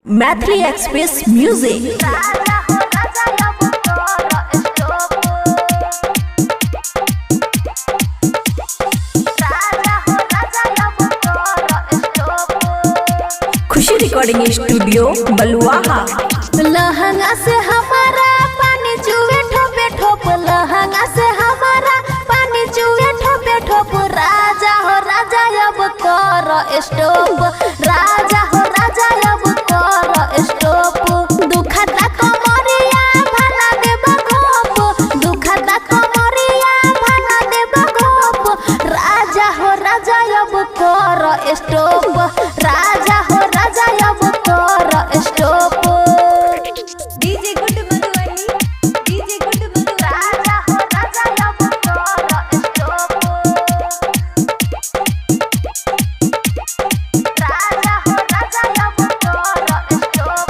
Maithili express music. खुशी recording studio Baluaha. लहंगा से हमारा पानी चुए ठोपे ठोप, लहंगा से हमारा पानी चुए ठोपे ठोप। राजा हो राजा अब कर स्टॉप, राजा हो राजा अब कर स्टॉप। दुखता कमरिया भाना देबा खोप, दुखता कमरिया भाना देबा खोप। राजा हो राजा अब कर स्टॉप, राजा हो राजा अब कर stop. DJ good Madhubani, DJ good Madhubani. राजा हो राजा अब कर स्टॉप, राजा हो राजा अब कर स्टॉप।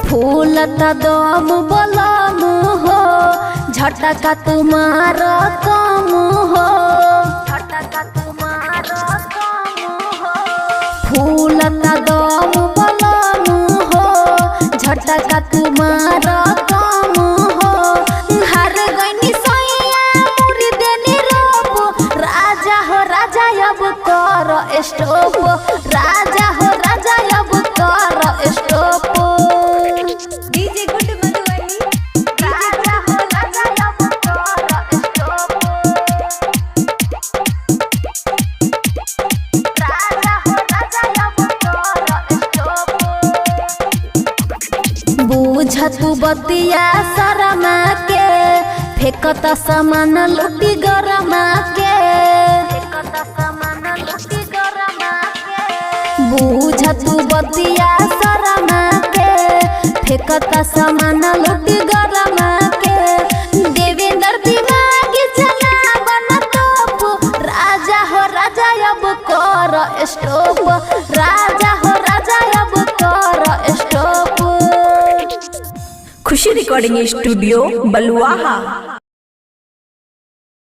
फूलता दम बलम हो, झटका तुम्हार कम हो, झटका तुम्हार कम हो। फूलता दम बलम हो, झटका तुम्हार कम हो। हर गईनी सैया मुरी देनी रोप। राजा हो राजा अब कर स्टॉप, राजा हो राजा अब कर स्टॉप। डीजे गुड मधुबनी, राजा हो राजा अब कर स्टॉप, राजा हो राजा अब कर स्टॉप। बुझत बतिया शरमा के, फेकत समान लुटी गरमा के, फेकत समान लुटी गरमा के। बुझत बतिया शरमा के, फेकत समान लुटी गरमा के। देवेंद्र दिमागी चला बन तोप। राजा हो राजा अब कर स्टॉप, राजा हो राजा अब कर स्टॉप। खुशी रिकॉर्डिंग स्टूडियो बलुआहा।